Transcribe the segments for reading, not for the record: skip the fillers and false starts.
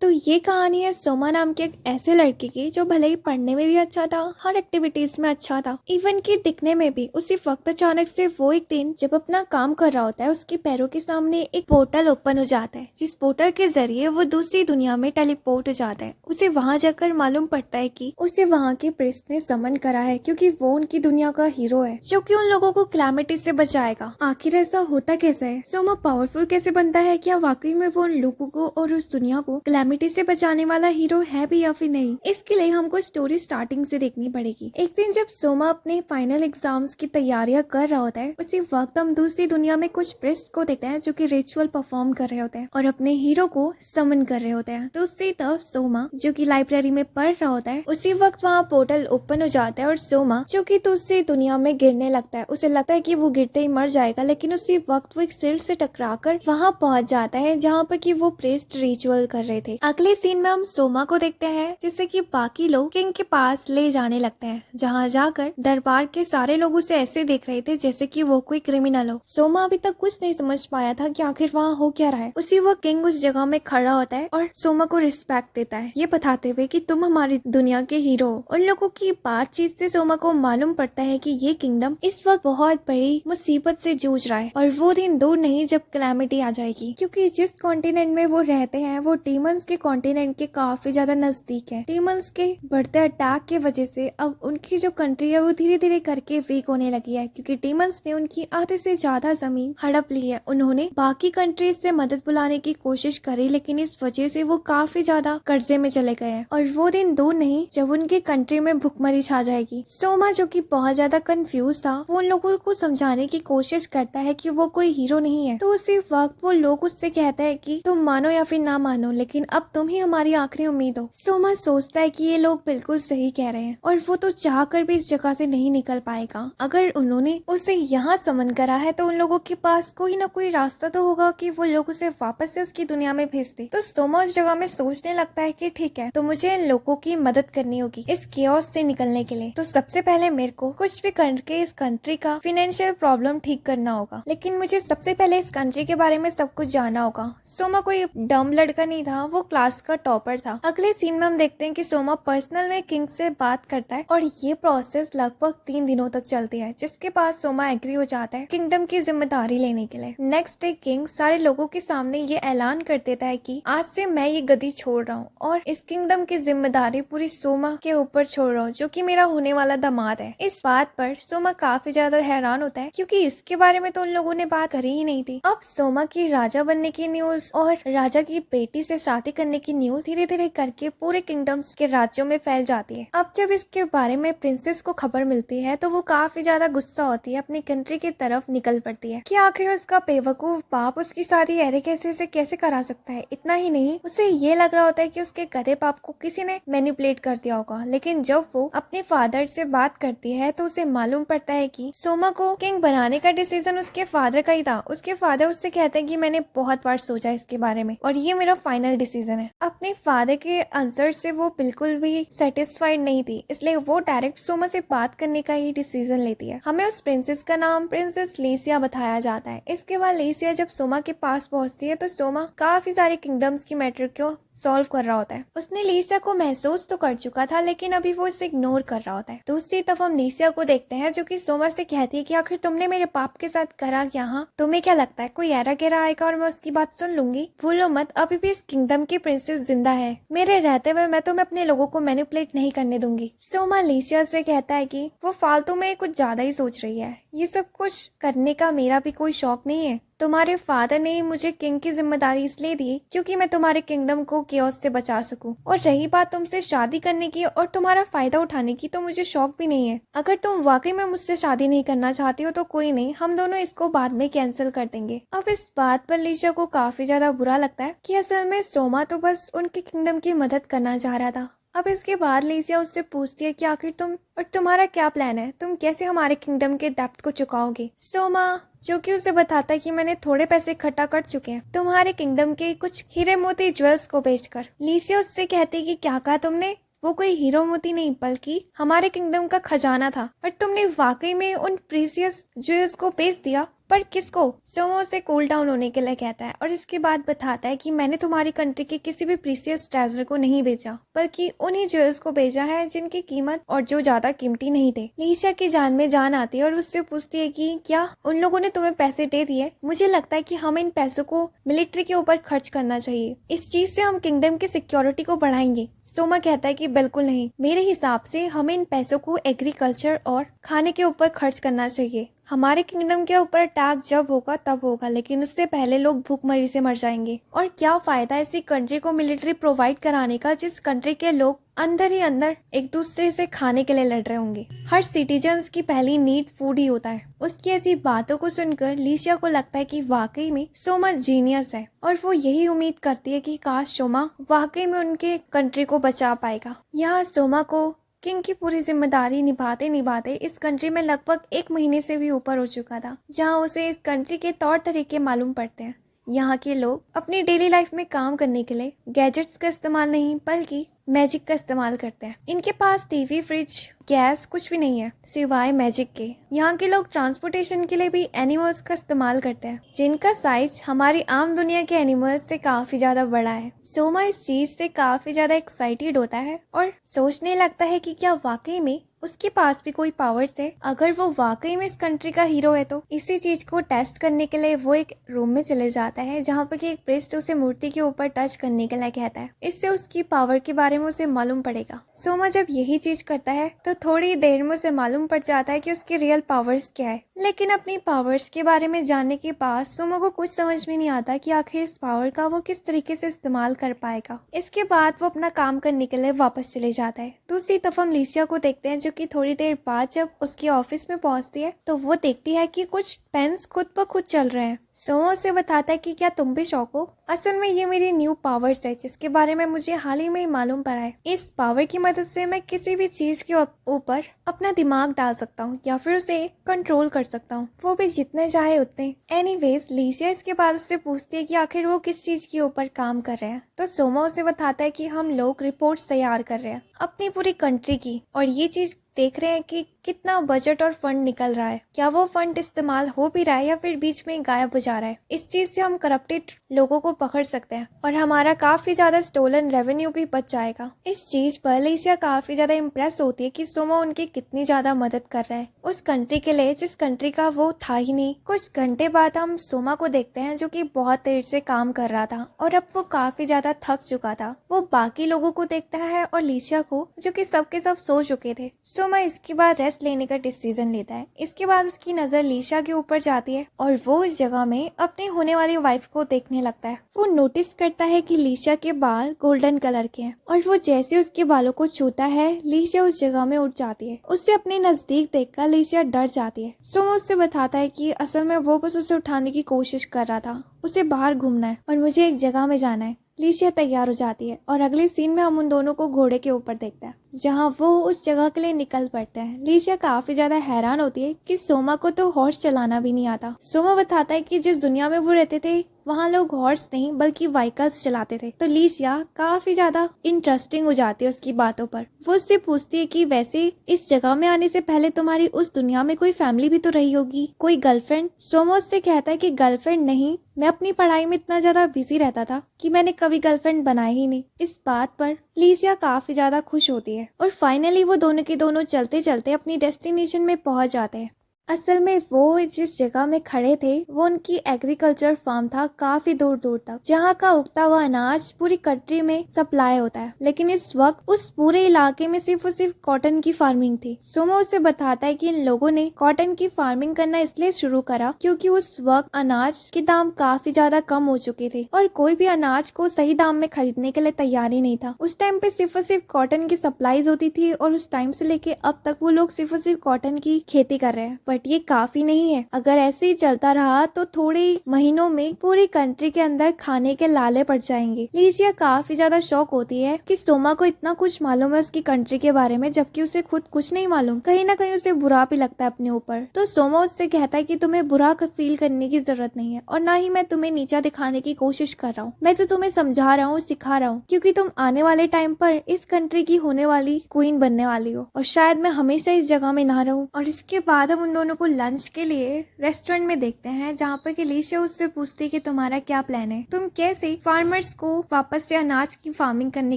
तो ये कहानी है सोमा नाम के एक ऐसे लड़के की जो भले ही पढ़ने में भी अच्छा था, हर एक्टिविटीज में अच्छा था, इवन कि दिखने में भी। उसी वक्त अचानक से वो एक दिन जब अपना काम कर रहा होता है, उसके पैरों के सामने एक पोर्टल ओपन हो जाता है, जिस पोर्टल के जरिए वो दूसरी दुनिया में टेलीपोर्ट हो जाता है। उसे वहां जाकर मालूम पड़ता है कि उसे वहां के प्रिंस ने समन करा है, क्योंकि वो उनकी दुनिया का हीरो है जो कि उन लोगों को कैलामिटी से बचाएगा। आखिर ऐसा होता कैसे है? सोमा पावरफुल कैसे बनता है? क्या वाकई में वो उन लोगों को और उस दुनिया को कैलामिटी से बचाने वाला हीरो है भी या फिर नहीं? इसके लिए हमको स्टोरी स्टार्टिंग से देखनी पड़ेगी। एक दिन जब सोमा अपने फाइनल एग्जाम्स की तैयारियां कर रहा होता है, उसी वक्त हम दूसरी दुनिया में कुछ प्रिस्ट को देखते हैं जो कि रिचुअल परफॉर्म कर रहे होते हैं और अपने हीरो को समन कर रहे होते हैं। दूसरी तरफ सोमा जो कि लाइब्रेरी में पढ़ रहा होता है, उसी वक्त वहाँ पोर्टल ओपन हो जाता है और सोमा जो कि दूसरी दुनिया में गिरने लगता है। उसे लगता है कि वो गिरते ही मर जाएगा, लेकिन उसी वक्त वो एक सिर से टकराकर वहाँ पहुंच जाता है जहाँ पर कि वो प्रिस्ट रिचुअल कर रहे थे। अगले सीन में हम सोमा को देखते हैं जिसे कि बाकी लोग किंग के पास ले जाने लगते हैं, जहाँ जाकर दरबार के सारे लोग उसे ऐसे देख रहे थे जैसे कि वो कोई क्रिमिनल हो। सोमा अभी तक कुछ नहीं समझ पाया था कि आखिर वहाँ हो क्या रहा है। उसी वक्त किंग उस जगह में खड़ा होता है और सोमा को रिस्पेक्ट देता है, ये बताते हुए कि तुम हमारी दुनिया के हीरो हो। उन लोगों की बातचीत से सोमा को मालूम पड़ता है कि ये किंगडम इस वक्त बहुत बड़ी मुसीबत से जूझ रहा है और वो दिन दूर नहीं जब कैलामिटी आ जाएगी, क्योंकि जिस कॉन्टिनेंट में वो रहते हैं वो डीमंस के कॉन्टिनेंट के काफी ज्यादा नजदीक है। डीमंस के बढ़ते अटैक के वजह से अब उनकी जो कंट्री है वो धीरे धीरे करके वीक होने लगी है, क्योंकि डीमंस ने उनकी आधे से ज्यादा जमीन हड़प ली है। उन्होंने बाकी कंट्रीज से मदद बुलाने की कोशिश करी, लेकिन इस वजह से वो काफी ज्यादा कर्जे में चले गए हैं और वो दिन दूर नहीं जब उनकी कंट्री में भुखमरी छा जाएगी। सोमा जो कि बहुत ज्यादा कंफ्यूज था, वो उन लोगों को समझाने की कोशिश करता है कि वो कोई हीरो नहीं है। तो उसी वक्त वो लोग उससे कहते हैं कि तुम मानो या फिर ना मानो, लेकिन अब तुम ही हमारी आखिरी उम्मीद हो। सोमा सोचता है कि ये लोग बिल्कुल सही कह रहे हैं और वो तो चाह कर भी इस जगह से नहीं निकल पाएगा। अगर उन्होंने उसे यहाँ समन करा है तो उन लोगों के पास कोई ना कोई रास्ता तो होगा कि वो लोग उसे वापस से उसकी दुनिया में भेज दे। तो सोमा उस जगह में सोचने लगता है कि ठीक है, तो मुझे इन लोगों की मदद करनी होगी इस केओस से निकलने के लिए। तो सबसे पहले मेरे को कुछ भी करके इस कंट्री का फाइनेंशियल प्रॉब्लम ठीक करना होगा, लेकिन मुझे सबसे पहले इस कंट्री के बारे में सब कुछ जानना होगा। सोमा कोई डम लड़का नहीं था, वो क्लास का टॉपर था। अगले सीन में हम देखते हैं कि सोमा पर्सनल में किंग से बात करता है और ये प्रोसेस लगभग 3 दिनों तक चलती है, जिसके बाद सोमा एग्री हो जाता है किंगडम की जिम्मेदारी लेने के लिए। नेक्स्ट डे किंग सारे लोगों के सामने ये ऐलान कर देता है कि आज से मैं ये गद्दी छोड़ रहा हूँ और इस किंगडम की जिम्मेदारी पूरी सोमा के ऊपर छोड़ रहा हूँ, जो कि मेरा होने वाला दामाद है। इस बात पर सोमा काफी ज्यादा हैरान होता है, क्योंकि इसके बारे में तो उन लोगों ने बात करी ही नहीं थी। अब सोमा की राजा बनने की न्यूज और राजा की बेटी से शादी करने की न्यूज धीरे धीरे करके पूरे किंगडम्स के राज्यों में फैल जाती है। अब जब इसके बारे में प्रिंसेस को खबर मिलती है तो वो काफी ज्यादा गुस्सा होती है, अपनी कंट्री की तरफ निकल पड़ती है कि आखिर उसका बेवकूफ बाप उसकी शादी ऐरे कैसे से कैसे करा सकता है। इतना ही नहीं, उसे ये लग रहा होता है कि उसके गधे बाप को किसी ने मैनिपुलेट कर दिया होगा, लेकिन जब वो अपने फादर से बात करती है तो उसे मालूम पड़ता है कि सोमा को किंग बनाने का डिसीजन उसके फादर का ही था। उसके फादर उससे कहते हैं कि मैंने बहुत बार सोचा इसके बारे में और ये मेरा फाइनल डिसीजन है। अपने फादर के आंसर से वो बिल्कुल भी सेटिस्फाइड नहीं थी, इसलिए वो डायरेक्ट सोमा से बात करने का ही डिसीजन लेती है। हमें उस प्रिंसेस का नाम प्रिंसेस लीसिया बताया जाता है। इसके बाद लीसिया जब सोमा के पास पहुंचती है तो सोमा काफी सारे किंगडम्स की मैटर को सॉल्व कर रहा होता है। उसने लीसिया को महसूस तो कर चुका था, लेकिन अभी वो इसे इग्नोर कर रहा होता है। दूसरी तरफ हम लीसिया को देखते हैं जो कि सोमा से कहती है कि आखिर तुमने मेरे बाप के साथ करा क्या? हाँ, तुम्हें क्या लगता है कोई ऐरा गहरा आएगा और मैं उसकी बात सुन लूंगी? भूलो मत, अभी भी इस किंगडम की प्रिंसेस जिंदा है। मेरे रहते हुए मैं तुम्हें अपने लोगों को मैनिपुलेट नहीं करने दूंगी। सोमा लीसिया से कहता है कि वो फालतू में कुछ ज्यादा ही सोच रही है, ये सब कुछ करने का मेरा भी कोई शौक नहीं है। तुम्हारे फादर ने मुझे किंग की जिम्मेदारी इसलिए दी क्योंकि मैं तुम्हारे किंगडम को केओस से बचा सकूं। और रही बात तुमसे शादी करने की और तुम्हारा फायदा उठाने की, तो मुझे शौक भी नहीं है। अगर तुम वाकई में मुझसे शादी नहीं करना चाहती हो तो कोई नहीं, हम दोनों इसको बाद में कैंसिल कर देंगे। अब इस बात पर लीजा को काफी ज्यादा बुरा लगता है कि असल में सोमा तो बस उनके किंगडम की मदद करना चाह रहा था। अब इसके बाद लीजिया उससे पूछती है कि आखिर तुम और तुम्हारा क्या प्लान है, तुम कैसे हमारे किंगडम के डेप्थ को चुकाओगे? सोमा जो कि उसे बताता है कि मैंने थोड़े पैसे इकट्ठा कर चुके हैं तुम्हारे किंगडम के कुछ हीरे मोती ज्वेल्स को बेचकर। लीजिया उससे कहती है कि क्या कहा तुमने? वो कोई हीरो मोती नहीं बल्कि हमारे किंगडम का खजाना था और तुमने वाकई में उन प्रीसियस ज्वेल्स को बेच दिया। पर किसको? सोमो उसे कूल डाउन होने के लिए कहता है और इसके बाद बताता है कि मैंने तुम्हारी कंट्री के किसी भी प्रीसियस ट्रेजर को नहीं बेचा, बल्कि उन्हीं ज्वेल्स को बेचा है जिनकी कीमत और जो ज्यादा कीमती नहीं थे। लीशा की जान में जान आती है और उससे पूछती है कि क्या उन लोगों ने तुम्हें पैसे दे दिए? मुझे लगता है कि हमें इन पैसों को मिलिट्री के ऊपर खर्च करना चाहिए, इस चीज से हम किंगडम की सिक्योरिटी को बढ़ाएंगे। सोमा कहता है कि बिल्कुल नहीं, मेरे हिसाब से हमें इन पैसों को एग्रीकल्चर और खाने के ऊपर खर्च करना चाहिए। हमारे किंगडम के ऊपर अटैक जब होगा तब होगा, लेकिन उससे पहले लोग भूखमरी से मर जाएंगे। और क्या फायदा ऐसी कंट्री को मिलिट्री प्रोवाइड कराने का जिस कंट्री के लोग अंदर ही अंदर एक दूसरे से खाने के लिए लड़ रहे होंगे। हर सिटीजन्स की पहली नीड फूड ही होता है। उसकी ऐसी बातों को सुनकर लीशिया को लगता है कि वाकई में सोमा जीनियस है और वो यही उम्मीद करती है कि काश सोमा वाकई में उनके कंट्री को बचा पाएगा। यहाँ सोमा को किंग की पूरी जिम्मेदारी निभाते निभाते इस कंट्री में लगभग 1 महीने से भी ऊपर हो चुका था, जहां उसे इस कंट्री के तौर तरीके मालूम पड़ते हैं। यहाँ के लोग अपनी डेली लाइफ में काम करने के लिए गैजेट्स का इस्तेमाल नहीं बल्कि मैजिक का इस्तेमाल करते हैं। इनके पास टीवी, फ्रिज, गैस कुछ भी नहीं है सिवाय मैजिक के। यहाँ के लोग ट्रांसपोर्टेशन के लिए भी एनिमल्स का इस्तेमाल करते हैं, जिनका साइज हमारी आम दुनिया के एनिमल्स से काफी ज्यादा बड़ा है। सोमा इस चीज से काफी ज्यादा एक्साइटेड होता है और सोचने लगता है कि क्या वाकई में उसके पास भी कोई पावर्स है। अगर वो वाकई में इस कंट्री का हीरो है तो इसी चीज को टेस्ट करने के लिए वो एक रूम में चले जाता है, जहाँ पर एक प्रीस्ट उसे मूर्ति के ऊपर टच करने के लिए कहता है। इससे उसकी पावर के बारे में उसे मालूम पड़ेगा। सोमा जब यही चीज करता है तो थोड़ी देर में उसे मालूम पड़ जाता है कि उसकी रियल पावर्स क्या है। लेकिन अपनी पावर्स के बारे में जानने के बाद सोमा को कुछ समझ में नहीं आता कि आखिर इस पावर का वो किस तरीके से इस्तेमाल कर पाएगा। इसके बाद वो अपना काम करने के लिए वापस चले जाता है। दूसरी तरफ हम लीशिया को देखते हैं, जो कि थोड़ी देर बाद जब उसके ऑफिस में पहुंचती है तो वो देखती है कि कुछ पेन्स खुद ब खुद चल रहे हैं। सोमा उसे बताता है कि क्या तुम भी शौक हो? असल में ये मेरी न्यू पावर्स है जिसके बारे में मुझे हाल ही में मालूम पड़ा है। इस पावर की मदद से मैं किसी भी चीज के ऊपर अपना दिमाग डाल सकता हूँ या फिर उसे कंट्रोल कर सकता हूँ, वो भी जितने चाहे उतने। एनीवेज लीशिया इसके बाद उससे पूछती है कि आखिर वो किस चीज के ऊपर काम कर रहे हैं। तो सोमा उसे बताता है कि हम लोग रिपोर्ट्स तैयार कर रहे हैं अपनी पूरी कंट्री की, और ये चीज देख रहे हैं कि कितना बजट और फंड निकल रहा है, क्या वो फंड इस्तेमाल हो भी रहा है या फिर बीच में गायब हो जा रहा है। इस चीज से हम करप्टेड लोगों को पकड़ सकते हैं और हमारा काफी ज्यादा स्टोलन रेवेन्यू भी बच जाएगा। इस चीज पर लीशिया काफी ज्यादा इम्प्रेस होती है कि सोमा उनकी कितनी ज्यादा मदद कर रहा है उस कंट्री के लिए जिस कंट्री का वो था ही नहीं। कुछ घंटे बाद हम सोमा को देखते हैं, जो कि बहुत देर से काम कर रहा था और अब वो काफी ज्यादा थक चुका था। वो बाकी लोगों को देखता है और लीशिया को, जो कि सबके सब सो चुके थे। सोमा इसके बाद रेस्ट लेने का डिसीजन लेता है। इसके बाद उसकी नजर लीशा के ऊपर जाती है और वो इस जगह में अपनी होने वाली वाइफ को देखने लगता है। वो नोटिस करता है कि लीशा के बाल गोल्डन कलर के हैं और वो जैसे उसके बालों को छूता है लीशा उस जगह में उठ जाती है। उससे अपने नजदीक देखकर लीशा डर जाती है। सोमो उससे बताता है कि असल में वो बस उसे उठाने की कोशिश कर रहा था, उसे बाहर घूमना है और मुझे एक जगह में जाना है। लीशिया तैयार हो जाती है और अगले सीन में हम उन दोनों को घोड़े के ऊपर देखते हैं, जहाँ वो उस जगह के लिए निकल पड़ते हैं। लीशिया काफी ज्यादा हैरान होती है कि सोमा को तो हॉर्स चलाना भी नहीं आता। सोमा बताता है कि जिस दुनिया में वो रहते थे वहाँ लोग हॉर्स नहीं बल्कि व्हीकल्स चलाते थे। तो लीशिया काफी ज्यादा इंटरेस्टिंग हो जाती है उसकी बातों पर। वो उससे पूछती है कि वैसे इस जगह में आने से पहले तुम्हारी उस दुनिया में कोई फैमिली भी तो रही होगी, कोई गर्लफ्रेंड? सोमा उससे कहता है कि गर्लफ्रेंड नहीं, मैं अपनी पढ़ाई में इतना ज्यादा बिजी रहता था कि मैंने कभी गर्लफ्रेंड बनाई ही नहीं। इस बात पर लीशिया काफी ज्यादा खुश होती है और फाइनली वो दोनों के दोनों चलते चलते अपनी डेस्टिनेशन में पहुंच जाते हैं। असल में वो जिस जगह में खड़े थे वो उनकी एग्रीकल्चर फार्म था काफी दूर दूर तक, जहाँ का उगता हुआ अनाज पूरी कंट्री में सप्लाई होता है। लेकिन इस वक्त उस पूरे इलाके में सिर्फ और सिर्फ कॉटन की फार्मिंग थी। सोमो उसे बताता है कि इन लोगों ने कॉटन की फार्मिंग करना इसलिए शुरू करा क्योंकि उस वक्त अनाज के दाम काफी ज्यादा कम हो चुके थे और कोई भी अनाज को सही दाम में खरीदने के लिए तैयार ही नहीं था। उस टाइम पे सिर्फ और सिर्फ कॉटन की सप्लाईज होती थी और उस टाइम से लेके अब तक वो लोग सिर्फ और सिर्फ कॉटन की खेती कर रहे हैं। बट ये काफी नहीं है। अगर ऐसे ही चलता रहा तो थोड़े महीनों में पूरी कंट्री के अंदर खाने के लाले पड़ जाएंगे। लीजिया काफी ज्यादा शौक होती है कि सोमा को इतना कुछ मालूम है उसकी कंट्री के बारे में, जबकि उसे खुद कुछ नहीं मालूम। कहीं ना कहीं उसे बुरा भी लगता है अपने ऊपर। तो सोमा उससे कहता है कि तुम्हें बुरा फील करने की जरूरत नहीं है और ना ही मैं तुम्हें नीचा दिखाने की कोशिश कर रहा हूँ। मैं तो तुम्हें समझा रहा हूँ, सिखा रहा हूँ, क्योंकि तुम आने वाले टाइम पर इस कंट्री की होने वाली क्वीन बनने वाली हो और शायद मैं हमेशा इस जगह में ना रहूं। और इसके बाद हम उन दोनों को लंच के लिए रेस्टोरेंट में देखते हैं, जहाँ पर कि लीशिया उससे पूछती है कि तुम्हारा क्या प्लान है, तुम कैसे फार्मर्स को वापस से अनाज की फार्मिंग करने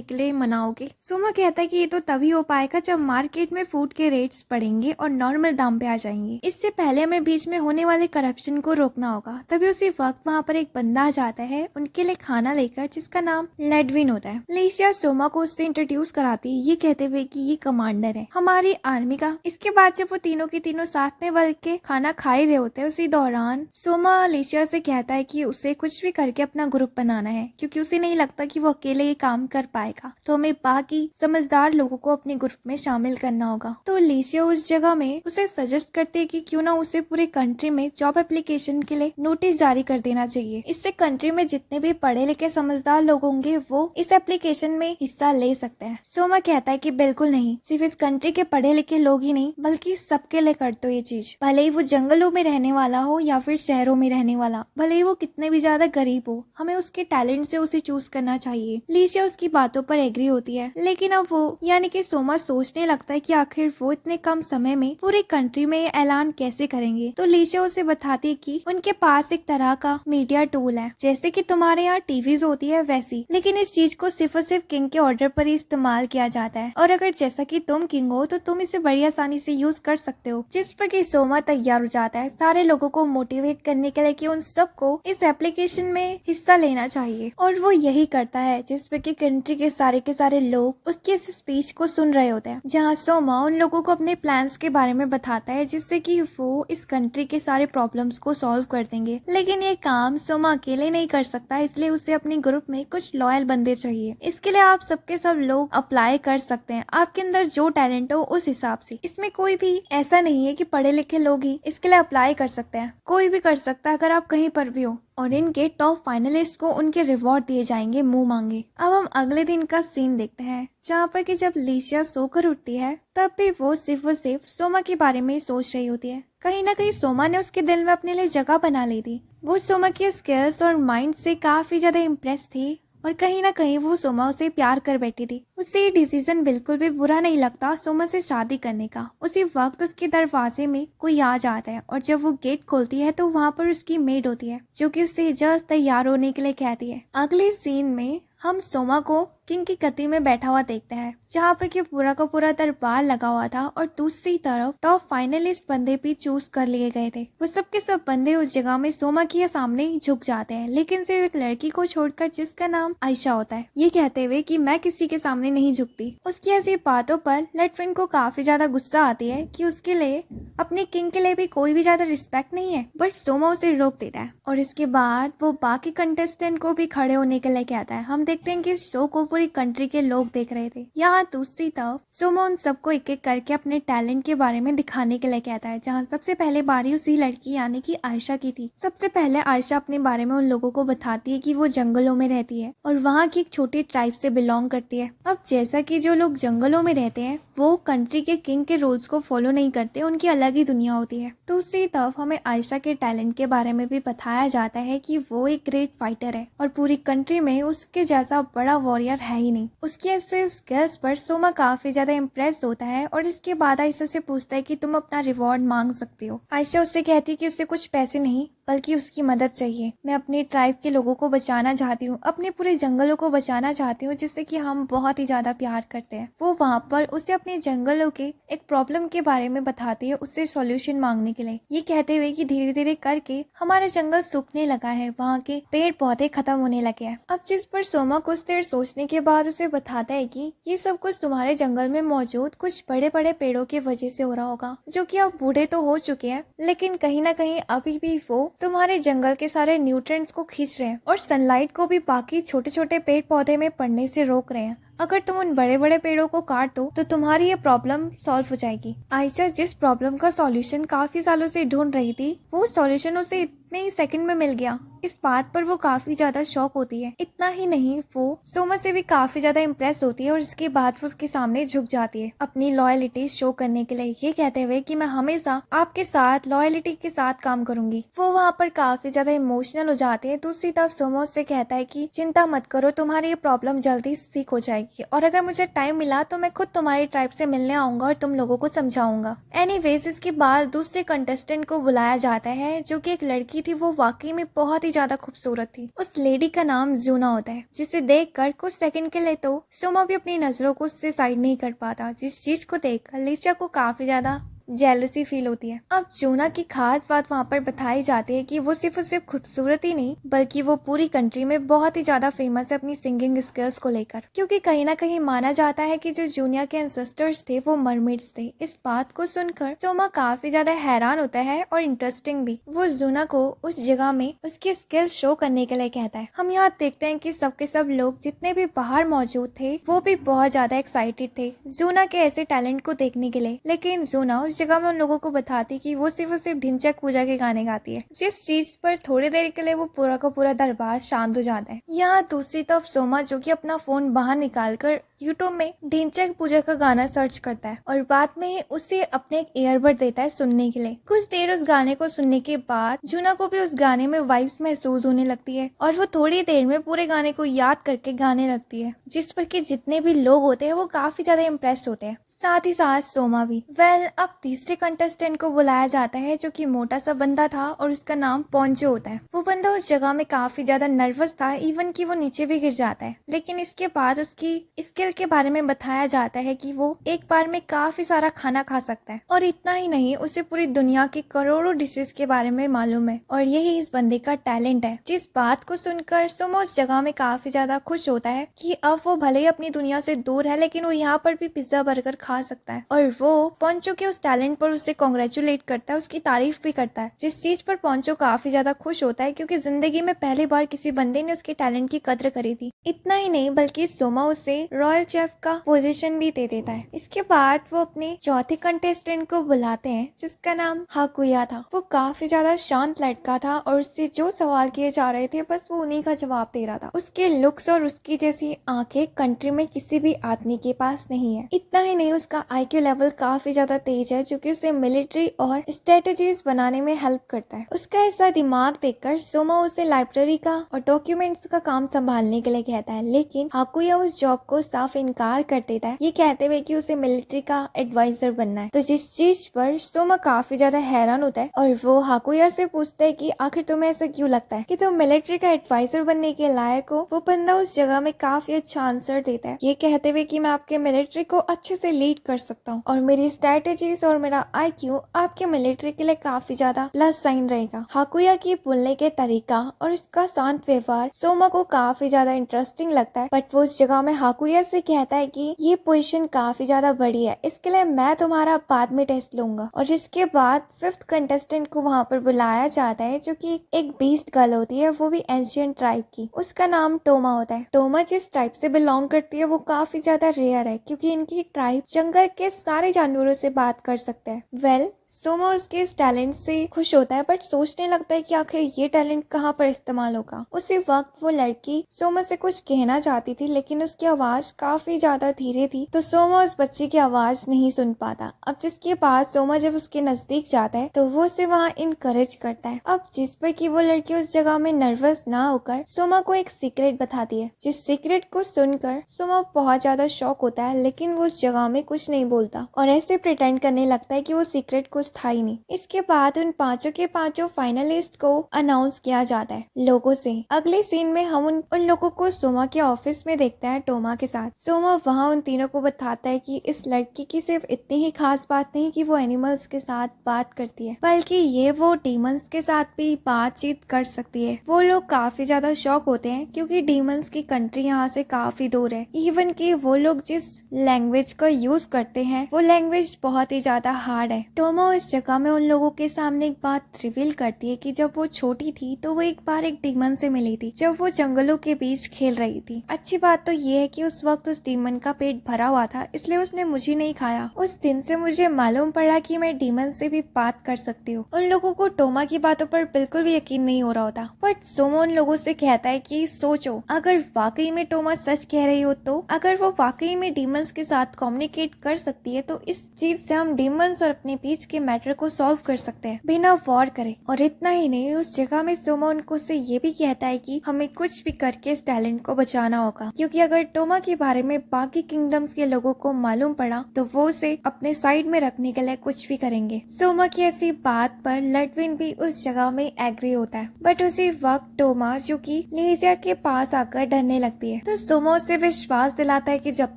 के लिए मनाओगे। सोमा कहता है कि ये तो तभी हो पाएगा जब मार्केट में फूड के रेट्स बढ़ेंगे और नॉर्मल दाम पे आ जाएंगे। इससे पहले हमें बीच में होने वाले करप्शन को रोकना होगा। तभी उसी वक्त वहाँ पर एक बंदा आ जाता है उनके लिए खाना लेकर, जिसका नाम लेडविन होता है। लीशिया सोमा को उससे इंट्रोड्यूस कराती है, ये कहते हुए कि ये कमांडर है हमारी आर्मी का। इसके बाद जब वो तीनों के तीनों साथ में बल के खाना खा ही रहे होते हैं, उसी दौरान सोमा लीशिया से कहता है कि उसे कुछ भी करके अपना ग्रुप बनाना है, क्योंकि उसे नहीं लगता कि वो अकेले ये काम कर पाएगा। तो हमें बाकी समझदार लोगों को अपने ग्रुप में शामिल करना होगा। तो लीशिया उस जगह में उसे सजेस्ट करती है कि क्यों ना उसे पूरे कंट्री में जॉब एप्लीकेशन के लिए नोटिस जारी कर देना चाहिए। इससे कंट्री में जितने भी पढ़े लिखे समझदार लोग होंगे वो इस एप्लीकेशन में हिस्सा ले सकते हैं। सोमा कहता है कि बिल्कुल नहीं, सिर्फ इस कंट्री के पढ़े लिखे लोग ही नहीं बल्कि सबके लिए कर दो ये चीज, भले ही वो जंगलों में रहने वाला हो या फिर शहरों में रहने वाला, भले ही वो कितने भी ज्यादा गरीब हो, हमें उसके टैलेंट से उसे चूज करना चाहिए। लीशिया उसकी बातों पर एग्री होती है, लेकिन अब वो यानी कि सोमा सोचने लगता है कि आखिर वो इतने कम समय में पूरी कंट्री में ये ऐलान कैसे करेंगे। तो लीशिया उसे बताती है कि उनके पास एक तरह का मीडिया टूल है, जैसे कि तुम्हारे यहाँ टीवीज होती है वैसी, लेकिन इस चीज को सिर्फ और सिर्फ किंग के ऑर्डर पर ही इस्तेमाल किया जाता है, और अगर जैसा कि तुम किंग हो तो तुम इसे बड़ी आसानी से यूज कर सकते हो। जिस पर कि सोमा तैयार हो जाता है सारे लोगों को मोटिवेट करने के लिए कि उन सबको इस एप्लीकेशन में हिस्सा लेना चाहिए, और वो यही करता है, जिस पे कि कंट्री के सारे लोग उसकी इस स्पीच को सुन रहे होते हैं, जहाँ सोमा उन लोगों को अपने प्लान्स के बारे में बताता है, जिससे कि वो इस कंट्री के सारे प्रॉब्लम्स को सॉल्व कर देंगे। लेकिन ये काम सोमा अकेले नहीं कर सकता, इसलिए उसे अपने ग्रुप में कुछ लॉयल बंदे चाहिए। इसके लिए आप सबके सब लोग अप्लाई कर सकते हैं, आपके अंदर जो टैलेंट हो उस हिसाब से। इसमें कोई भी ऐसा नहीं है कि पढ़े लिखे लोग ही इसके लिए अप्लाई कर सकते हैं, कोई भी कर सकता है अगर आप कहीं पर भी हो, और इनके टॉप फाइनलिस्ट को उनके रिवॉर्ड दिए जाएंगे मुंह मांगे। अब हम अगले दिन का सीन देखते हैं, जहाँ पर कि जब लीशिया सोकर उठती है तब भी वो सिर्फ और सिर्फ सोमा के बारे में सोच रही होती है। कहीं ना कहीं सोमा ने उसके दिल में अपने लिए जगह बना ली थी। वो सोमा के स्किल्स और माइंड से काफी ज्यादा इम्प्रेस थी, और कहीं ना कहीं वो सोमा उसे प्यार कर बैठी थी। उसे ये डिसीजन बिल्कुल भी बुरा नहीं लगता सोमा से शादी करने का। उसी वक्त उसके दरवाजे में कोई आ जाता है, और जब वो गेट खोलती है तो वहाँ पर उसकी मेड होती है, जो कि उससे जल्द तैयार होने के लिए कहती है। अगले सीन में हम सोमा को किंग की गद्दी में बैठा हुआ देखते हैं, जहाँ पर कि पूरा का पूरा दरबार लगा हुआ था, और दूसरी तरफ टॉप फाइनलिस्ट बंदे भी चूज कर लिए गए थे। वो सब के सब बंदे उस जगह में सोमा के सामने ही झुक जाते हैं, लेकिन सिर्फ एक लड़की को छोड़कर, जिसका नाम आयशा होता है, ये कहते हुए कि मैं किसी के सामने नहीं झुकती। उसकी ऐसी बातों पर लेडविन को काफी ज्यादा गुस्सा आती है कि उसके लिए अपने किंग के लिए भी कोई भी ज्यादा रिस्पेक्ट नहीं है, बट सोमा उसे रोक देता है, और इसके बाद वो बाकी कंटेस्टेंट को भी खड़े होने के लिए कहता है। हम देखते हैं कि इस शो को पूरी कंट्री के लोग देख रहे थे। यहाँ दूसरी तरफ सोमा उन सबको एक एक करके अपने टैलेंट के बारे में दिखाने के लिए कहता है, जहाँ सबसे पहले बारी उसी लड़की यानी कि आयशा की थी। सबसे पहले आयशा अपने बारे में उन लोगों को बताती है कि वो जंगलों में रहती है और वहाँ की एक छोटी ट्राइब से बिलोंग करती है। अब जैसा कि जो लोग जंगलों में रहते हैं वो कंट्री के किंग के रूल्स को फॉलो नहीं करते, उनकी अलग ही दुनिया होती है। दूसरी तरफ हमें आयशा के टैलेंट के बारे में भी बताया जाता है कि वो एक ग्रेट फाइटर है, और पूरी कंट्री में उसके जैसा बड़ा वॉरियर है ही नहीं। उसकी ऐसे स्किल्स पर सोमा काफी ज्यादा इम्प्रेस होता है, और इसके बाद आयशा से पूछता है कि तुम अपना रिवॉर्ड मांग सकती हो। आयशा उससे कहती है कि उसे कुछ पैसे नहीं बल्कि उसकी मदद चाहिए। मैं अपनी ट्राइब के लोगों को बचाना चाहती हूँ, अपने पूरे जंगलों को बचाना चाहती हूँ, जिससे कि हम बहुत ही ज्यादा प्यार करते हैं। वो वहाँ पर उसे अपने जंगलों के एक प्रॉब्लम के बारे में बताती है, उससे सॉल्यूशन मांगने के लिए, ये कहते हुए कि धीरे धीरे करके हमारा जंगल सूखने लगा है, वहाँ के पेड़ पौधे खत्म होने लगे हैं। अब जिस पर सोमा कुछ देर सोचने के बाद उसे बताता है कि ये सब कुछ तुम्हारे जंगल में मौजूद कुछ बड़े बड़े पेड़ों की वजह से हो रहा होगा, जो कि अब बूढ़े तो हो चुके हैं, लेकिन कहीं ना कहीं अभी भी वो तुम्हारे जंगल के सारे न्यूट्रिएंट्स को खींच रहे हैं, और सनलाइट को भी बाकी छोटे छोटे पेड़ पौधे में पड़ने से रोक रहे हैं। अगर तुम उन बड़े बड़े पेड़ों को काट दो तो तुम्हारी ये प्रॉब्लम सॉल्व हो जाएगी। आयशा जिस प्रॉब्लम का सॉल्यूशन काफी सालों से ढूंढ रही थी, वो सॉल्यूशन उसे इतने ही सेकंड में मिल गया। इस बात पर वो काफी ज्यादा शॉक होती है। इतना ही नहीं, वो सोमा से भी काफी ज्यादा इम्प्रेस होती है, और इसके बाद वो उसके सामने झुक जाती है अपनी लॉयलिटी शो करने के लिए, ये कहते हुए कि मैं हमेशा आपके साथ लॉयलिटी के साथ काम करूंगी। वो वहाँ पर काफी ज्यादा इमोशनल हो जाते हैं। दूसरी तरफ सोमा उससे कहता है कि चिंता मत करो, तुम्हारी ये प्रॉब्लम जल्दी ठीक हो जाएगी। जाएगी और अगर मुझे टाइम मिला तो मैं खुद तुम्हारी ट्राइब से मिलने आऊंगा और तुम लोगों को समझाऊंगा। एनीवेज इसके बाद दूसरे कंटेस्टेंट को बुलाया जाता है जो कि एक लड़की थी। वो वाकई में बहुत ही ज्यादा खूबसूरत थी। उस लेडी का नाम जूना होता है, जिसे देखकर कुछ सेकंड के लिए तो सोमा भी अपनी नजरों को उससे साइड नहीं कर पाता, जिस चीज को देखकर लिचा को काफी ज्यादा जेलसी फील होती है। अब जूना की खास बात वहाँ पर बताई जाती है कि वो सिर्फ और सिर्फ खूबसूरत ही नहीं बल्कि वो पूरी कंट्री में बहुत ही ज्यादा फेमस है अपनी सिंगिंग स्किल्स को लेकर, क्योंकि कहीं ना कहीं माना जाता है कि जो जूनिया के एंसेस्टर्स थे वो मरमेड्स थे। इस बात को सुनकर सोमा काफी ज्यादा हैरान होता है और इंटरेस्टिंग भी। वो जूना को उस जगह में उसकी स्किल्स शो करने के लिए कहता है। हम यहाँ देखते हैं कि सबके सब लोग जितने भी बाहर मौजूद थे वो भी बहुत ज्यादा एक्साइटेड थे जूना के ऐसे टैलेंट को देखने के लिए, लेकिन जूना उस जगह में उन लोगों को बताती कि वो सिर्फ और सिर्फ ढिंचैक पूजा के गाने गाती है, जिस चीज पर थोड़ी देर के लिए वो पूरा का पूरा दरबार शांत हो जाता है। यहाँ दूसरी तरफ सोमा जो कि अपना फोन बाहर निकालकर यूट्यूब में ढिंचैक पूजा का गाना सर्च करता है और बाद में उसे अपने एक ईयरबड देता है सुनने के लिए। कुछ देर उस गाने को सुनने के बाद जूना को भी उस गाने में वाइब्स महसूस होने लगती है और वो थोड़ी देर में पूरे गाने को याद करके गाने लगती है, जिस पर कि जितने भी लोग होते हैं वो काफी ज्यादा इम्प्रेस होते हैं, साथ ही साथ सोमा भी। अब तीसरे कंटेस्टेंट को बुलाया जाता है जो कि मोटा सा बंदा था और उसका नाम पोंचो होता है। वो बंदा उस जगह में काफी ज्यादा नर्वस था, इवन कि वो नीचे भी गिर जाता है, लेकिन इसके बाद उसकी स्किल के बारे में बताया जाता है कि वो एक बार में काफी सारा खाना खा सकता है और इतना ही नहीं उसे पूरी दुनिया की करोड़ों डिशेस के बारे में मालूम है और यही इस बंदे का टैलेंट है। जिस बात को सुनकर सोमा उस जगह में काफी ज्यादा खुश होता है कि अब वो भले ही अपनी दुनिया से दूर है लेकिन वो यहाँ पर भी पिज्जा बर्गर खा सकता है और वो पोंचो के उस टैलेंट पर उसे कॉन्ग्रेचुलेट करता है, उसकी तारीफ भी करता है, जिस चीज पर पोंचो काफी ज्यादा खुश होता है क्योंकि जिंदगी में पहली बार किसी बंदे ने उसके टैलेंट की कद्र करी थी। इतना ही नहीं बल्कि सोमा उसे रॉयल शेफ का पोजीशन भी दे देता है। इसके बाद वो अपने चौथे कंटेस्टेंट को बुलाते हैं जिसका नाम हाकुया था। वो काफी ज्यादा शांत लड़का था और उससे जो सवाल किए जा रहे थे बस वो उन्हीं का जवाब दे रहा था। उसके लुक्स और उसकी जैसी आंखें कंट्री में किसी भी आदमी के पास नहीं है। इतना ही नहीं उसका IQ लेवल काफी ज्यादा तेज है जो कि उसे मिलिट्री और स्ट्रेटेजीज बनाने में हेल्प करता है। उसका ऐसा दिमाग देखकर सोमा उसे लाइब्रेरी का और डॉक्यूमेंट्स का काम संभालने के लिए कहता है, लेकिन हाकुया उस जॉब को साफ इनकार कर देता है, ये कहते हुए कि उसे मिलिट्री का एडवाइजर बनना है। तो जिस चीज पर सोमा काफी ज्यादा हैरान होता है और वो हाकुया से पूछता है कि आखिर तुम्हें ऐसा क्यों लगता है कि तुम मिलिट्री का एडवाइजर बनने के लायक हो। वो बंदा उस जगह में काफी अच्छा आंसर देता है, ये कहते हुए कि मैं आपके मिलिट्री को अच्छे से लीड कर सकता हूँ और मेरी स्ट्रेटेजीज और मेरा IQ आपके मिलिट्री के लिए काफी ज्यादा प्लस साइन रहेगा। हाकुया की बोलने के तरीका और इसका शांत व्यवहार सोमा को काफी ज्यादा इंटरेस्टिंग लगता है, बट वो उस जगह में हाकुया से कहता है कि ये पोजीशन काफी ज्यादा बड़ी है, इसके लिए मैं तुम्हारा बाद में टेस्ट लूंगा। और इसके बाद फिफ्थ कंटेस्टेंट को वहाँ पर बुलाया जाता है जो कि एक बीस्ट गर्ल होती है, वो भी एंशिएंट ट्राइब की। उसका नाम टोमा होता है। टोमा जिस ट्राइब से बिलोंग करती है वो काफी ज्यादा रेयर है क्योंकि इनकी ट्राइब जंगल के सारे जानवरों से बात कर सकते हैं। सोमा उसके इस टैलेंट से खुश होता है बट सोचने लगता है कि आखिर ये टैलेंट कहाँ पर इस्तेमाल होगा। उसी वक्त वो लड़की सोमा से कुछ कहना चाहती थी लेकिन उसकी आवाज काफी ज्यादा धीरे थी तो सोमा उस बच्ची की आवाज नहीं सुन पाता। अब जिसके बाद सोमा जब उसके नजदीक जाता है तो वो उसे वहाँ इनकरेज करता है। अब जिस पर कि वो लड़की उस जगह में नर्वस ना होकर सोमा को एक सीक्रेट बताती है, जिस सीक्रेट को सुनकर सोमा बहुत ज्यादा शॉक होता है लेकिन वो उस जगह में कुछ नहीं बोलता और ऐसे प्रिटेंड करने लगता है कि वो सीक्रेट कुछ था ही नहीं। इसके बाद उन पांचों के पांचों फाइनलिस्ट को अनाउंस किया जाता है लोगों से। अगले सीन में हम उन लोगों को सोमा के ऑफिस में देखते हैं टोमा के साथ। सोमा वहाँ उन तीनों को बताता है कि इस लड़की की सिर्फ इतनी ही खास बात नहीं कि वो एनिमल्स के साथ बात करती है बल्कि ये वो डीमंस के साथ भी बातचीत कर सकती है। वो लोग काफी ज्यादा शॉक होते हैं क्योंकि डीमंस की कंट्री यहाँ से काफी दूर है। इवन कि वो लोग जिस लैंग्वेज का यूज करते हैं वो लैंग्वेज बहुत ही ज्यादा हार्ड है। टोमा इस जगह में उन लोगों के सामने एक बात रिवील करती है कि जब वो छोटी थी तो वो एक बार एक डीमन से मिली थी जब वो जंगलों के बीच खेल रही थी। अच्छी बात तो ये है कि उस वक्त उस डीमन का पेट भरा हुआ था इसलिए उसने मुझे नहीं खाया। उस दिन से मुझे मालूम पड़ा कि मैं डीमन से भी बात कर सकती हूँ। उन लोगों को टोमा की बातों पर बिल्कुल भी यकीन नहीं हो रहा होता बट सोमा उन लोगों से कहता है कि सोचो अगर वाकई में टोमा सच कह रही हो तो अगर वो वाकई में डीमंस के साथ कम्युनिकेट कर सकती है तो इस चीज से हम डीमंस और अपने बीच के मैटर को सॉल्व कर सकते हैं बिना वॉर करे। और इतना ही नहीं, उस जगह में सोमा उनको से ये भी कहता है कि हमें कुछ भी करके इस टैलेंट को बचाना होगा, क्योंकि अगर टोमा के बारे में बाकी किंगडम्स के लोगों को मालूम पड़ा तो वो उसे अपने साइड में रखने के लिए कुछ भी करेंगे। सोमा की ऐसी बात पर लडविन भी उस जगह में एग्री होता है, बट उसी वक्त टोमा जो कि लीजिया के पास आकर डरने लगती है, तो सोमा उसे विश्वास दिलाता है कि जब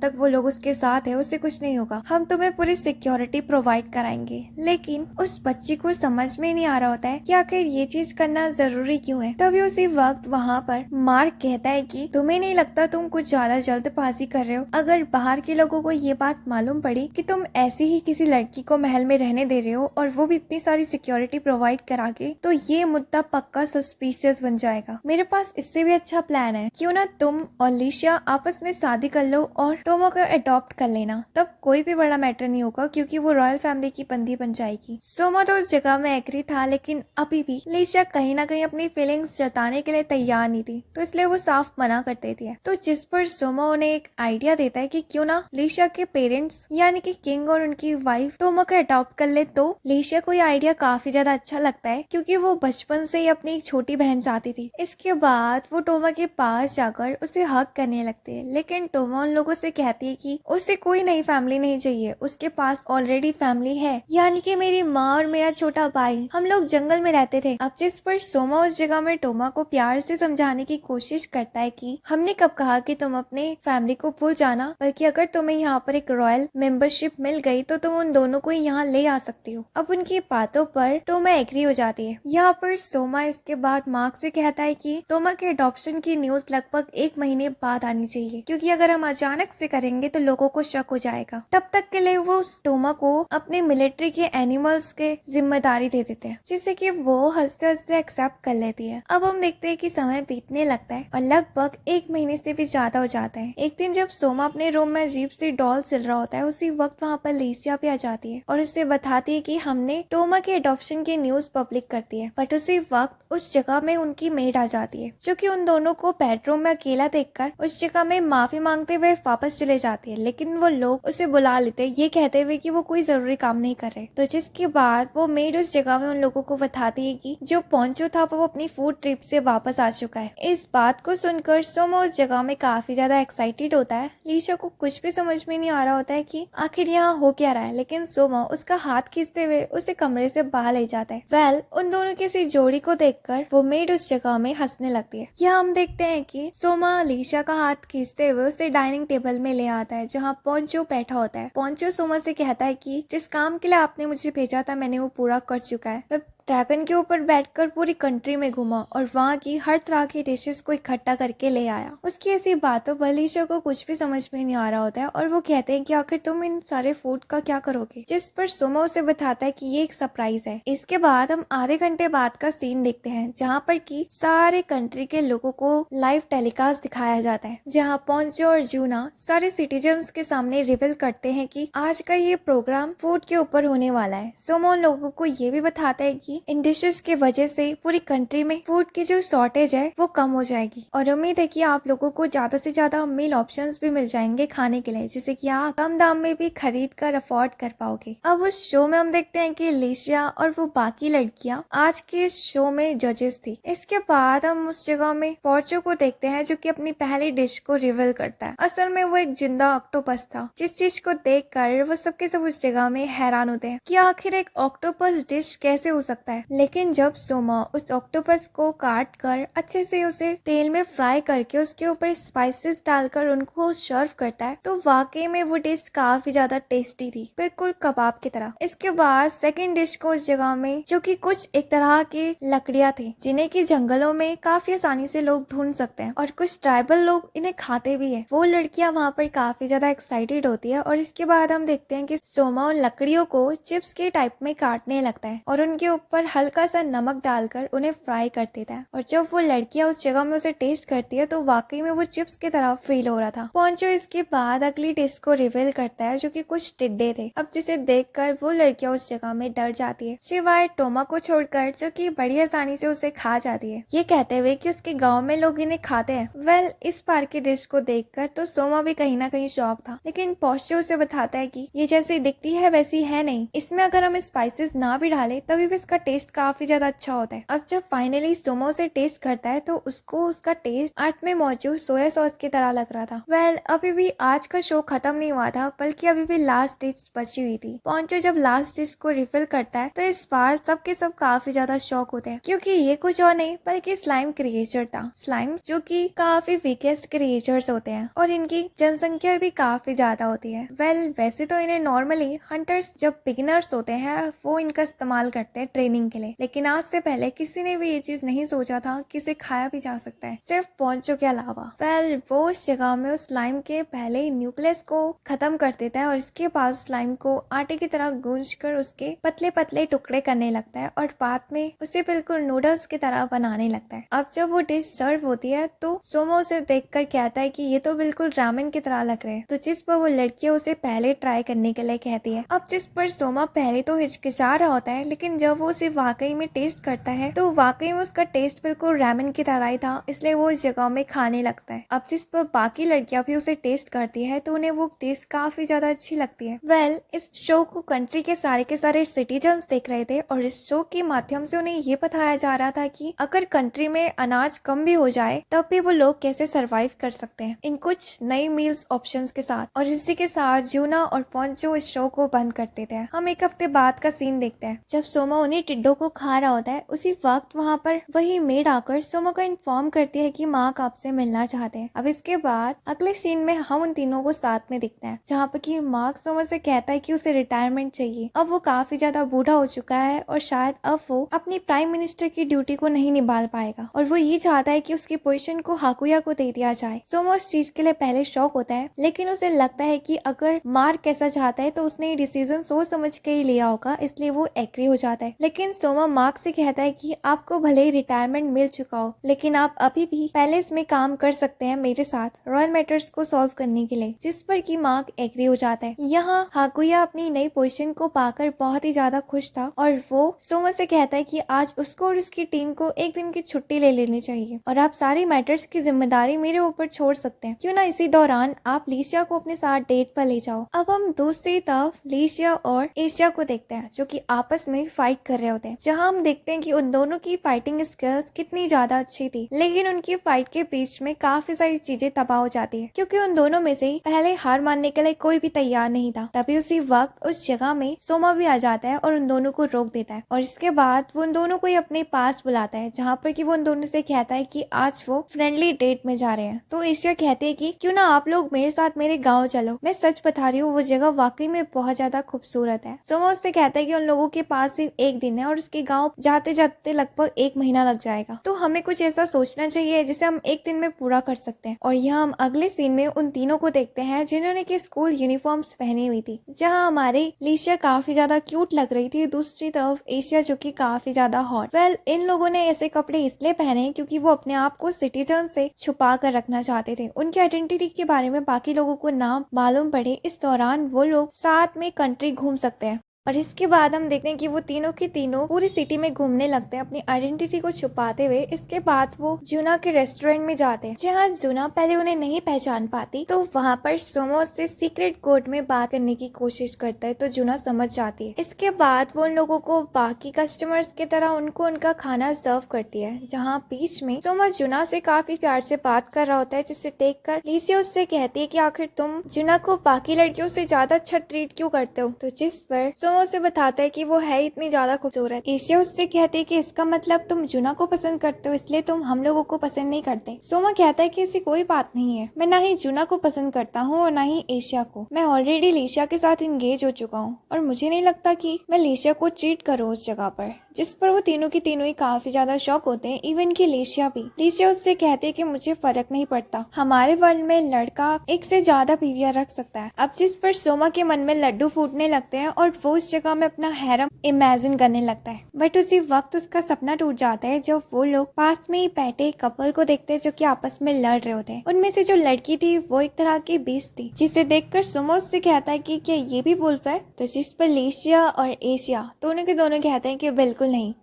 तक वो लोग उसके साथ है उसे कुछ नहीं होगा, हम तुम्हें पूरी सिक्योरिटी प्रोवाइड कराएंगे। लेकिन उस बच्ची को समझ में नहीं आ रहा होता है कि आखिर ये चीज करना जरूरी क्यों है। तभी उसी वक्त वहाँ पर मार्क कहता है कि तुम्हें नहीं लगता तुम कुछ ज्यादा जल्दबाजी कर रहे हो? अगर बाहर के लोगों को ये बात मालूम पड़ी कि तुम ऐसी ही किसी लड़की को महल में रहने दे रहे हो और वो भी इतनी सारी सिक्योरिटी प्रोवाइड करा के, तो ये मुद्दा पक्का सस्पिशियस बन जाएगा। मेरे पास इससे भी अच्छा प्लान है, क्यों ना तुम और लीशिया आपस में शादी कर लो और टोमा को अडॉप्ट कर लेना, तब कोई भी बड़ा मैटर नहीं होगा क्योंकि वो रॉयल फैमिली की बंदी बन जाएगी। सोमा तो उस जगह में एग्री था, लेकिन अभी भी लीशिया कहीं ना कहीं अपनी फीलिंग्स जताने के लिए तैयार नहीं थी, तो इसलिए वो साफ मना कर देती है। तो जिस पर सोमा उन्हें एक आइडिया देता है कि क्यों ना लीशिया के पेरेंट्स यानी कि किंग और उनकी वाइफ टोमा को अडॉप्ट कर ले। तो लीशिया को ये आइडिया काफी ज्यादा अच्छा लगता है, क्योंकि वो बचपन से ही अपनी एक छोटी बहन चाहती थी। इसके बाद वो टोमा के पास जाकर उसे हग करने लगती है, लेकिन टोमा उन लोगों से कहती है कि उसे कोई नई फैमिली नहीं चाहिए, उसके पास ऑलरेडी फैमिली है, यानी कि मेरी माँ और मेरा छोटा भाई, हम लोग जंगल में रहते थे। अब जिस पर सोमा उस जगह में टोमा को प्यार से समझाने की कोशिश करता है कि हमने कब कहा कि तुम अपने फैमिली को भूल जाना, बल्कि अगर तुम्हें यहाँ पर एक रॉयल मेंबरशिप मिल गई तो तुम उन दोनों को यहाँ ले आ सकती हो। अब उनकी बातों पर टोमा एग्री हो जाती है। यहाँ पर सोमा इसके बाद मार्क से कहता है कि टोमा के अडॉप्शन की न्यूज लगभग 1 महीने बाद आनी चाहिए, क्योंकि अगर हम अचानक से करेंगे तो लोगों को शक हो जाएगा। तब तक के लिए वो टोमा को अपने मिलिट्री के एनिमल्स के जिम्मेदारी दे देते हैं, जिससे कि वो हंसते हंसते एक्सेप्ट कर लेती है। अब हम देखते हैं कि समय बीतने लगता है और लगभग 1 महीने से भी ज्यादा हो जाता है। एक दिन जब सोमा अपने रूम में अजीब सी डॉल सिल रहा होता है, उसी वक्त वहाँ पर लीसिया भी आ जाती है और उसे बताती है कि हमने टोमा के अडॉप्शन की न्यूज पब्लिक करती है। बट उसी वक्त उस जगह में उनकी मेड आ जाती है, जो कि उन दोनों को बेडरूम में अकेला देखकर उस जगह में माफी मांगते हुए वापस चले जाती है। लेकिन वो लोग उसे बुला लेते हैं, ये कहते हुए कि वो कोई जरूरी काम नहीं कर रहे। तो जिसके बाद वो मेड उस जगह में उन लोगों को बताती है कि जो पोंचो था वो अपनी फूड ट्रिप से वापस आ चुका है। इस बात को सुनकर सोमा उस जगह में काफी ज्यादा एक्साइटेड होता है। लीशा को कुछ भी समझ में नहीं आ रहा होता है कि आखिर यहाँ हो क्या रहा है, लेकिन सोमा उसका हाथ खींचते हुए उसे कमरे से बाहर ले जाता है। उन दोनों की इसी जोड़ी को देखकर वो मेड उस जगह में हंसने लगती है। यहाँ हम देखते हैं कि सोमा लीशा का हाथ खींचते हुए उसे डाइनिंग टेबल में ले आता है, जहाँ पोंचो बैठा होता है। पोंचो सोमा से कहता है कि जिस काम के लिए आपने मुझे भेजा था मैंने वो पूरा कर चुका है। ड्रैगन के ऊपर बैठकर पूरी कंट्री में घूमा और वहाँ की हर तरह की डिशेस को इकट्ठा करके ले आया। उसकी ऐसी बातों पर लीशा को कुछ भी समझ में नहीं आ रहा होता है और वो कहते हैं कि आखिर तुम इन सारे फूड का क्या करोगे, जिस पर सोमा उसे बताता है कि ये एक सरप्राइज है। इसके बाद हम आधे घंटे बाद का सीन देखते हैं, जहाँ पर कि सारे कंट्री के लोगों को लाइव टेलीकास्ट दिखाया जाता है, जहाँ पोंचो और जूना सारे सिटीजन्स के सामने रिवील करते हैं कि आज का ये प्रोग्राम फूड के ऊपर होने वाला है। सोमा उन लोगों को ये भी बताता है कि इन डिशेस के वजह से पूरी कंट्री में फूड की जो शॉर्टेज है वो कम हो जाएगी और उम्मीद है कि आप लोगों को ज्यादा से ज्यादा मील ऑप्शंस भी मिल जाएंगे खाने के लिए, जिससे कि आप कम दाम में भी खरीद कर अफोर्ड कर पाओगे। अब उस शो में हम देखते हैं कि लीशिया और वो बाकी लड़कियां आज के शो में जजेस थी। इसके बाद हम उस जगह में पोंचो को देखते हैं, जो कि अपनी पहली डिश को रिवील करता है। असल में वो एक जिंदा ऑक्टोपस था, जिस चीज को देख कर वो सबके सब उस जगह में हैरान होते हैं कि आखिर एक ऑक्टोपस डिश कैसे हो सकता है। लेकिन जब सोमा उस ऑक्टोपस को काट कर अच्छे से उसे तेल में फ्राई करके उसके ऊपर स्पाइसेस डालकर उनको सर्व करता है, तो वाकई में वो डिश काफी ज्यादा टेस्टी थी, बिल्कुल कबाब की तरह। इसके बाद सेकंड डिश को उस जगह में, जो कि कुछ एक तरह की लकड़ियां थी, जिन्हें की जंगलों में काफी आसानी से लोग ढूंढ सकते हैं और कुछ ट्राइबल लोग इन्हें खाते भी है। वो लड़कियां वहाँ पर काफी ज्यादा एक्साइटेड होती है और इसके बाद हम देखते हैं कि सोमा उन लकड़ियों को चिप्स के टाइप में काटने लगता है और उनके ऊपर पर हल्का सा नमक डालकर उन्हें फ्राई कर देता है। और जब वो लड़कियां उस जगह में उसे टेस्ट करती है तो वाकई में वो चिप्स की तरह फील हो रहा था। पोंचो इसके बाद अगली डिश को रिवील करता है जो कि कुछ टिड्डे थे। अब जिसे देखकर वो लड़कियां उस जगह में डर जाती है, सिवाय टोमा को छोड़कर जो कि बड़ी आसानी से उसे खा जाती है, ये कहते हुए कि उसके गांव में लोग इन्हें खाते हैं। वेल, इस बार की डिश को देखकर तो सोमा भी कहीं ना कहीं शॉक था, लेकिन पोंचो उसे बताता है कि ये जैसी दिखती है वैसी है नहीं, इसमें अगर हम स्पाइसेस ना भी डालें तभी भी इसका टेस्ट काफी ज्यादा अच्छा होता है। अब जब फाइनली सोमा उसे टेस्ट करता है तो उसको उसका टेस्ट अर्थ में मौजूद सोया सॉस की तरह लग रहा था। वेल, अभी भी आज का शो खत्म नहीं हुआ था, बल्कि अभी भी लास्ट डिश बची हुई थी। पोंचो जब लास्ट डिश को रिफिल करता है तो इस बार सबके सब काफी ज्यादा शॉक होते हैं, क्योंकि ये कुछ और नहीं बल्कि स्लाइम क्रिएचर था। स्लाइम जो कि काफी वीकेस्ट क्रिएचर्स होते हैं और इनकी जनसंख्या भी काफी ज्यादा होती है। वेल, वैसे तो इन्हें नॉर्मली हंटर्स जब बिगिनर्स होते हैं वो इनका इस्तेमाल करते हैं ट्रेनिंग के लिए, लेकिन आज से पहले किसी ने भी ये चीज नहीं सोचा था कि इसे खाया भी जा सकता है, सिर्फ पोंचो के अलावा। वेल, वो उस जगह में उस स्लाइम के पहले ही न्यूक्लियस को खत्म कर देता है और इसके बाद स्लाइम को आटे की तरह गूंज कर उसके पतले पतले टुकड़े करने लगता है और बाद में उसे बिल्कुल नूडल्स की तरह बनाने लगता है। अब जब वो डिश सर्व होती है तो सोमो उसे देखकर कहता है कि ये तो बिल्कुल रामेन की तरह लग रहे हैं, तो जिस पर वो लड़कियां उसे पहले ट्राई करने के लिए कहती है। अब जिस पर सोमा पहले तो हिचकिचा रहा होता है, लेकिन जब वो उसे वाकई में टेस्ट करता है तो वाकई में उसका टेस्ट बिल्कुल रामेन की तरह ही था, इसलिए वो उस जगह में खाने लगता है। अब जिस पर बाकी लड़कियां भी उसे टेस्ट करती है तो उन्हें वो टेस्ट काफी ज्यादा अच्छी लगती है। वेल, इस शो को कंट्री के सारे सिटीजन्स देख रहे थे और इस शो के माध्यम से उन्हें ये बताया जा रहा था कि अगर कंट्री में अनाज कम भी हो जाए तब भी वो लोग कैसे सरवाइव कर सकते हैं इन कुछ नई मील्स ऑप्शंस के साथ। और इसी के साथ जूना और पोंचो इस शो को बंद कर देते हैं। हम एक हफ्ते बाद का सीन देखते हैं जब सोमा उन्हीं टिड्डों को खा रहा होता है। उसी वक्त वहाँ पर वही मेड आकर सोमा को इन्फॉर्म करती है कि मार्क आपसे मिलना चाहते हैं। अब इसके बाद अगले सीन में हम उन तीनों को साथ में दिखते हैं, जहाँ पर कि मार्क सोमा से कहता है कि उसे रिटायरमेंट चाहिए। अब वो काफी ज्यादा बूढ़ा हो चुका है और शायद अब वो अपनी प्राइम मिनिस्टर की ड्यूटी को नहीं निभा पाएगा और वो ये चाहता है कि उसकी पोजीशन को हाकुया को दे दिया जाए। सोमा उस चीज के लिए पहले शॉक होता है, लेकिन उसे लगता है कि अगर मार्क ऐसा चाहता है तो उसने ये डिसीजन सोच समझ के ही लिया होगा, इसलिए वो एग्री हो जाता है। लेकिन सोमा मार्क से कहता है कि आपको भले ही रिटायरमेंट मिल चुका हो, लेकिन आप अभी भी पैलेस में काम कर सकते हैं मेरे साथ रॉयल मैटर्स को सॉल्व करने के लिए, जिस पर कि मार्क एग्री हो जाता है। यहाँ हाकुया अपनी नई पोजीशन को पाकर बहुत ही ज्यादा खुश था और वो सोमा से कहता है कि आज उसको और उसकी टीम को एक दिन की छुट्टी ले लेनी चाहिए और आप सारी मैटर्स की जिम्मेदारी मेरे ऊपर छोड़ सकते हैं। क्यों ना इसी दौरान आप लीशिया को अपने साथ डेट पर ले जाओ। अब हम दूसरी तरफ लीशिया और एशिया को देखते हैं जो कि आपस में फाइट कर रहे होते हैं, जहां हम देखते हैं कि उन दोनों की फाइटिंग स्किल्स कितनी ज्यादा अच्छी थी, लेकिन उनकी फाइट के बीच में काफी सारी चीजें तबाह हो जाती है, क्योंकि उन दोनों में से पहले हार मानने के लिए कोई भी तैयार नहीं था। तभी उसी वक्त उस जगह में सोमा भी आ जाता है और उन दोनों को रोक देता है और इसके बाद वो उन दोनों को ही अपने पास बुलाता है, जहाँ पर कि वो उन दोनों से कहता है कि आज वो फ्रेंडली डेट में जा रहे हैं। तो एशिया कहते हैं कि क्यों ना आप लोग मेरे साथ मेरे गाँव चलो, मैं सच बता रही हूँ वो जगह वाकई में बहुत ज्यादा खूबसूरत है। सोमा उससे कहता है कि उन लोगों के पास सिर्फ एक दिन है और उसके गाँव जाते जाते लगभग 1 महीना लग जाएगा, तो हमें कुछ ऐसा सोचना चाहिए जिसे हम एक दिन में पूरा कर सकते हैं। और यहाँ हम अगले सीन में उन तीनों को देखते हैं जिन्होंने की स्कूल यूनिफॉर्म्स पहनी हुई थी, जहाँ हमारी लीशिया काफी ज्यादा क्यूट लग रही थी, दूसरी तरफ एशिया जो कि काफी ज्यादा हॉट। वेल, इन लोगों ने ऐसे कपड़े इसलिए पहने क्योंकि वो अपने आप को सिटीजन से छुपा कर रखना चाहते थे, उनकी आइडेंटिटी के बारे में बाकी लोगों को ना मालूम पड़े। इस दौरान वो लोग साथ में कंट्री घूम सकते हैं और इसके बाद हम देखते हैं कि वो तीनों के तीनों पूरी सिटी में घूमने लगते हैं अपनी आइडेंटिटी को छुपाते हुए। इसके बाद वो जूना के रेस्टोरेंट में जाते हैं, जहाँ जूना पहले उन्हें नहीं पहचान पाती, तो वहाँ पर सोमा से सीक्रेट कोड में बात करने की कोशिश करता है, तो जूना समझ जाती है। इसके बाद वो उन लोगों को बाकी कस्टमर्स की तरह उनको उनका खाना सर्व करती है, जहाँ बीच में सोमा जूना से काफी प्यार से बात कर रहा होता है, जिसे देखकर लीसिया उससे कहती है कि आखिर तुम जूना को बाकी लड़कियों से ज्यादा अच्छा ट्रीट क्यों करते हो, तो जिस पर सोमा उसे बताता है कि वो है इतनी ज्यादा खूबसूरत। एशिया उससे कहती है कि इसका मतलब तुम जुना को पसंद करते हो, इसलिए तुम हम लोगों को पसंद नहीं करते। सोमा कहता है कि ऐसी कोई बात नहीं है, मैं ना ही जुना को पसंद करता हूँ और ना ही एशिया को। मैं ऑलरेडी लीशिया के साथ इंगेज हो चुका हूँ और मुझे नहीं लगता कि मैं लीशिया को चीट करूँ उस जगह पर, जिस पर वो तीनों की तीनों ही काफी ज्यादा शॉक होते हैं, इवन की लेशिया भी। लेशिया उससे कहती है कि मुझे फर्क नहीं पड़ता, हमारे वर्ल्ड में लड़का एक से ज्यादा बीवियां रख सकता है। अब जिस पर सोमा के मन में लड्डू फूटने लगते हैं और वो उस जगह में अपना हैरम इमेजिन करने लगता है। बट उसी वक्त उसका सपना टूट जाता है जब वो लोग पास में ही बैठे कपल को देखते हैं जो कि आपस में लड़ रहे होते हैं। उनमें से जो लड़की थी वो एक तरह की बीस्ट थी, जिसे देखकर सोमा उससे कहता है कि क्या ये भी वुल्फ है? तो जिस पर लेशिया और एशिया दोनों के दोनों कहते हैं कि बिल्कुल नहीं,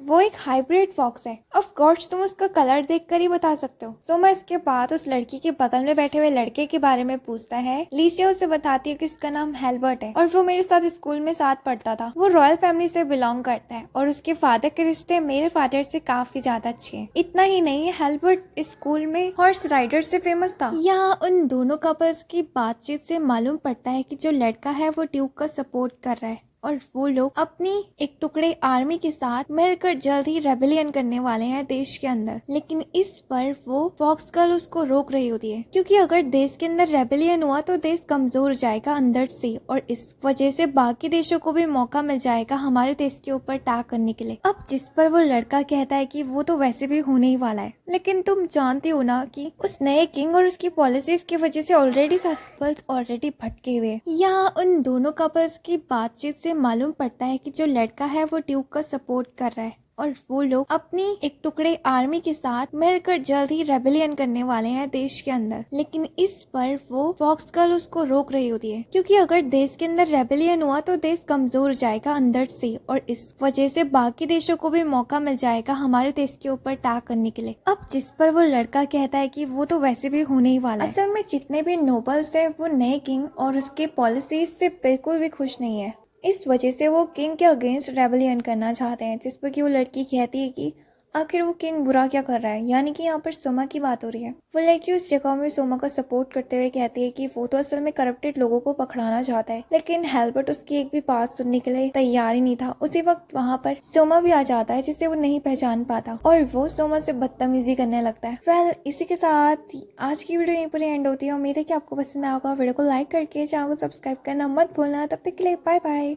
वो एक हाइब्रिड फॉक्स है। ऑफ कोर्स तुम उसका कलर देखकर ही बता सकते हो। सोमा इसके बाद उस लड़की के बगल में बैठे हुए लड़के के बारे में पूछता है। लीसिया उसे बताती है कि उसका नाम हेल्बर्ट है और वो मेरे साथ स्कूल में साथ पढ़ता था। वो रॉयल फैमिली से बिलोंग करता है और उसके फादर के रिश्ते मेरे फादर से काफी ज्यादा अच्छे हैं। इतना ही नहीं, हेल्बर्ट स्कूल में हॉर्स राइडर से फेमस था। यहाँ उन दोनों कपल्स की बातचीत से मालूम पड़ता है कि जो लड़का है वो ड्यूक का सपोर्ट कर रहा है और वो लोग अपनी एक टुकड़े आर्मी के साथ मिलकर जल्द ही रेबेलियन करने वाले हैं देश के अंदर। लेकिन इस पर वो फॉक्स गर्ल उसको रोक रही होती है, क्योंकि अगर देश के अंदर रेबेलियन हुआ तो देश कमजोर हो जाएगा अंदर से और इस वजह से बाकी देशों को भी मौका मिल जाएगा हमारे देश के ऊपर अटैक करने के लिए। अब जिस पर वो लड़का कहता है कि वो तो वैसे भी होने ही वाला है, लेकिन तुम जानते हो ना कि उस नए किंग और उसकी पॉलिसीज की वजह से ऑलरेडी भटके हुए। यहाँ उन दोनों कपल्स की बातचीत से मालूम पड़ता है कि जो लड़का है वो ड्यूक का सपोर्ट कर रहा है और वो लोग अपनी एक टुकड़े आर्मी के साथ मिलकर जल्द ही रेबेलियन करने वाले हैं देश के अंदर। लेकिन इस पर वो फॉक्स गर्ल उसको रोक रही होती है, क्योंकि अगर देश के अंदर रेबेलियन हुआ तो देश कमजोर हो जाएगा अंदर से और इस वजह से बाकी देशों को भी मौका मिल जाएगा हमारे देश के ऊपर अटैक करने के लिए। अब जिस पर वो लड़का कहता है कि वो तो वैसे भी होने ही वाला है। असल में जितने भी नोबल्स है वो नए किंग और उसके पॉलिसीज से बिल्कुल भी खुश नहीं है। इस वजह से वो किंग के अगेंस्ट रेबेलियन करना चाहते हैं, जिस पर कि वो लड़की कहती है कि आखिर वो किंग बुरा क्या कर रहा है। यानी कि यहाँ पर सोमा की बात हो रही है। वो लड़की उस जगह में सोमा का सपोर्ट करते हुए कहती है कि वो तो असल में करप्टेड लोगों को पकड़ाना चाहता है, लेकिन हेल्बर्ट उसकी एक भी बात सुनने के लिए तैयार ही नहीं था। उसी वक्त वहाँ पर सोमा भी आ जाता है जिसे वो नहीं पहचान पाता और वो सोमा से बदतमीजी करने लगता है। वेल, इसी के साथ आज की वीडियो यहीं पर एंड होती है। उम्मीद है कि आपको पसंद आएगा। वीडियो को लाइक करके चैनल को सब्सक्राइब करना मत भूलना। तब तक के लिए बाय बाय।